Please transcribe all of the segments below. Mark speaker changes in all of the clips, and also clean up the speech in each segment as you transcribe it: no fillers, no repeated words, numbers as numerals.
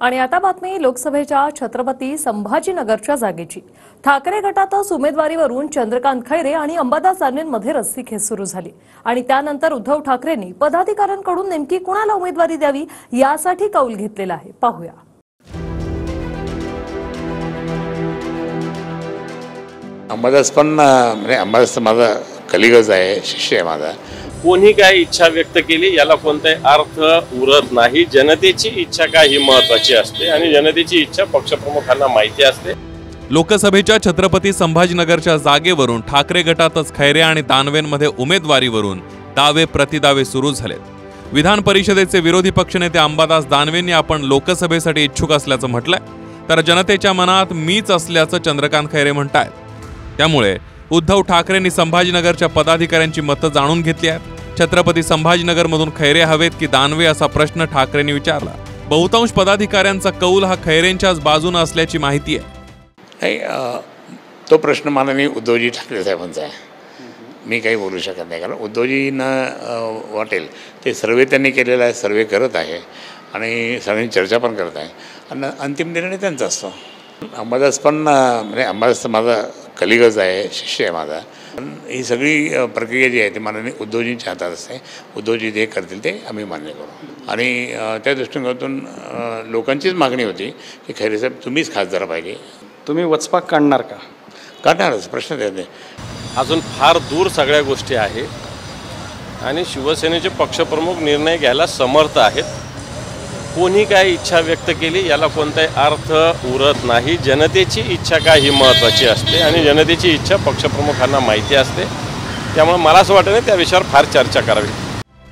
Speaker 1: आणि आता बातमी लोकसभेच्या छत्रपती संभाजीनगरच्या जागेची। ठाकरे गटातच उमेदवारीवरून चंद्रकांत खैरे आणि अंबादास दानवेंमध्ये रस्सीखेच सुरू झाली आणि त्यानंतर उद्धव ठाकरेंनी पदाधिकाऱ्यांकडून नेमकी कुणाला उमेदवारी द्यावी यासाठी कौल घेतलेला आहे। पाहूया।
Speaker 2: अंबादास पण म्हणजे अंबादास माझा कलिगच आहे, शिष्य आहे माझा।
Speaker 3: कोणी काय इच्छा व्यक्त केली याला कोणताही अर्थ उरत नाही। जनतेची इच्छा काय ही महत्त्वाची असते आणि जनतेची इच्छा पक्षप्रमुखांना माहिती असते।
Speaker 4: लोकसभेच्या छत्रपती संभाजीनगरच्या जागेवरून ठाकरे गटातच खैरे आणि दानवेंमध्ये उमेदवारीवरून दावे प्रतिदावे सुरू झालेत। विधान परिषदेचे विरोधी पक्षनेते अंबादास दानवेंनी आपण लोकसभेसाठी इच्छुक असल्याचं म्हटलंय, तर जनतेच्या मनात मीच असल्याचं चंद्रकांत खैरे म्हणतायत। त्यामुळे उद्धव ठाकरेंनी संभाजीनगरच्या पदाधिकाऱ्यांची मतं जाणून घेतली आहेत। छत्रपती संभाजीनगरमधून खैरे हवेत की दानवे असा प्रश्न ठाकरेंनी विचारला। बहुतांश पदाधिकाऱ्यांचा कौल हा खैरेंच्याच बाजूने असल्याची माहिती आहे।
Speaker 2: तो प्रश्न माननीय उद्धवजी ठाकरे साहेबांचा आहे, मी काही बोलू शकत नाही, कारण उद्धवजींना वाटेल ते सर्वे त्यांनी केलेला आहे, सर्वे करत आहे आणि सर्वांनी चर्चा पण करत आहे आणि अंतिम निर्णय त्यांचा असतो। अंबादास पण म्हणजे अंबादास माझा कलिगच आहे, शिष्य आहे माझा। ही सगळी प्रक्रिया जी आहे ती माननीय उद्धवजींच्या हातात असते। उद्धवजी जे करतील ते आम्ही मान्य करू आणि त्या दृष्टिकोनातून लोकांचीच मागणी होती की खैरे साहेब तुम्हीच खासदार पाहिजे।
Speaker 5: तुम्ही वचपाक काढणार का?
Speaker 2: काढणारच, प्रश्न देत नाही।
Speaker 3: अजून फार दूर सगळ्या गोष्टी आहेत आणि शिवसेनेचे पक्षप्रमुख निर्णय घ्यायला समर्थ आहेत। कोणी काय इच्छा व्यक्त केली याला कोणताही अर्थ उरत नाही। जनतेची इच्छा काय ही महत्त्वाची असते आणि जनतेची इच्छा पक्षप्रमुखांना माहिती असते। त्यामुळे मला असं वाटतं नाही त्या विषयावर फार चर्चा करावी।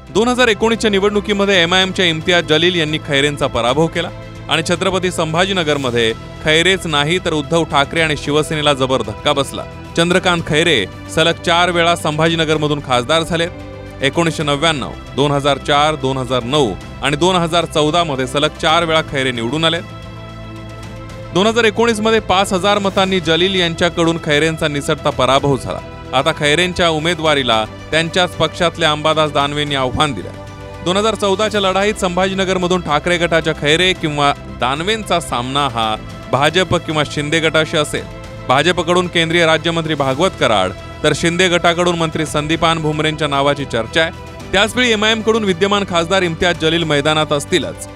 Speaker 4: 2019च्या निवडणुकीमध्ये MIMच्या इम्तियाज जलील यांनी खैरेंचा पराभव केला आणि छत्रपती संभाजीनगरमध्ये खैरेच नाही तर उद्धव ठाकरे आणि शिवसेनेला जबर धक्का बसला। चंद्रकांत खैरे सलग 4 वेळा संभाजीनगरमधून खासदार झालेत। 1999, 2004, 2009 आणि 2014 मध्ये सलग 4 वेळा खैरे निवडून आले। 2019 मध्ये 5000 मतांनी जलील यांच्याकडून खैरेंचा निसटता पराभव झाला। आता खैरेंच्या उमेदवारीला त्यांच्याच पक्षातल्या अंबादास दानवेंनी आव्हान दिलं। 2014च्या लढाईत संभाजीनगरमधून ठाकरे गटाच्या खैरे किंवा दानवेंचा सामना हा भाजप किंवा शिंदे गटाशी असेल। भाजपकडून केंद्रीय राज्यमंत्री भागवत कराड तर शिंदे गटाकडून मंत्री संदीपान भुमरेंच्या नावाची चर्चा आहे। त्याचवेळी MIM कडून विद्यमान खासदार इम्तियाज जलील मैदानात असतीलच।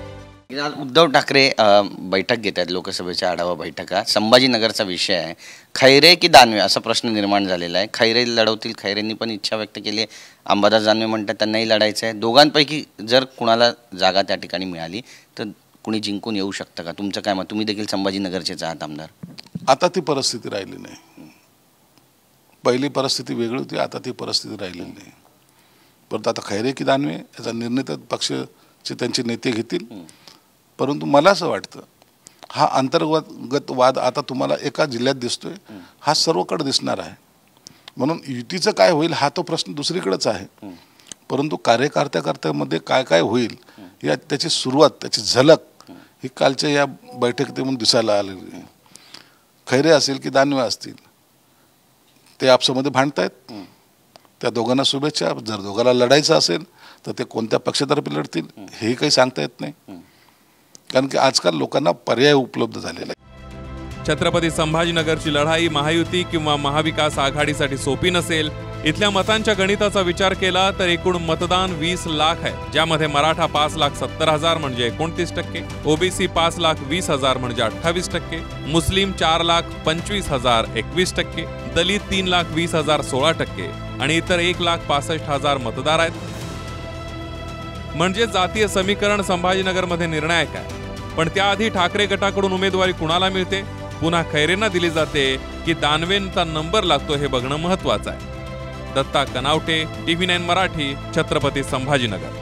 Speaker 6: उद्धव ठाकरे बैठक घेत आहेत, लोकसभेच्या आढावा बैठका। संभाजीनगरचा विषय आहे, खैरे की दानवे असा प्रश्न निर्माण झालेला आहे। खैरे लढवतील, खैरेंनी पण इच्छा व्यक्त केली आहे। अंबादास दानवे म्हणतात त्यांनाही लढायचं आहे। दोघांपैकी जर कुणाला जागा त्या ठिकाणी मिळाली तर कुणी जिंकून येऊ शकतं का? तुमचं काय मत? तुम्ही देखील संभाजीनगरचेच आहात आमदार।
Speaker 7: आता ती परिस्थिती राहिली नाही। पहिली परिस्थिती वेगळी होती, आता ती परिस्थिती राहिलेली नाही। परंतु आता खैरे की दानवे याचा निर्णय तर पक्षाचे त्यांचे नेते घेतील। परंतु मला असं वाटतं हा अंतर्गत वाद आता तुम्हाला एका जिल्ह्यात दिसतोय, हा सर्वकडे दिसणार आहे। म्हणून युतीचं काय होईल हा तो प्रश्न दुसरीकडेच आहे। परंतु कार्यकर्त्यामध्ये काय काय होईल या त्याची सुरुवात, त्याची झलक ही कालच्या या बैठकीतून दिसायला आलेली आहे। खैरे असेल की दानवे असतील ते आपसामध्ये भांडतायत। त्या दोघांना शुभेच्छा। जर दोघांना लढायचं असेल तर ते कोणत्या पक्षातर्फे लढतील हेही काही सांगता येत नाही, कारण की आजकाल लोकांना पर्याय उपलब्ध झालेला आहे।
Speaker 4: छत्रपती संभाजीनगरची लढाई महायुती किंवा महाविकास आघाडीसाठी सोपी नसेल। इथल्या मतांच्या गणिताचा विचार केला तर एकूण मतदान 20 लाख आहे, ज्यामध्ये मराठा 5,70,000 म्हणजे 29%, OBC 5,20,000 म्हणजे 28%, मुस्लिम 4,25,000 21%, दलित 3,20,000 16% आणि इतर 1,65,000 मतदार आहेत। म्हणजे जातीय समीकरण संभाजीनगरमध्ये निर्णायक आहे। पण त्याआधी ठाकरे गटाकडून उमेदवारी कुणाला मिळते, पुन्हा खैरेंना दिली जाते की दानवेंचा नंबर लागतो हे बघणं महत्त्वाचं आहे। दत्ता कनावटे, TV9 मराठी, छत्रपती संभाजीनगर।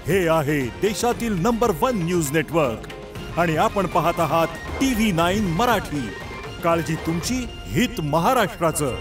Speaker 8: हे आहे देशातील नंबर 1 न्यूज नेटवर्क आणि आपण पाहत आहात TV9 मराठी। काळजी तुमची, हित महाराष्ट्राचं।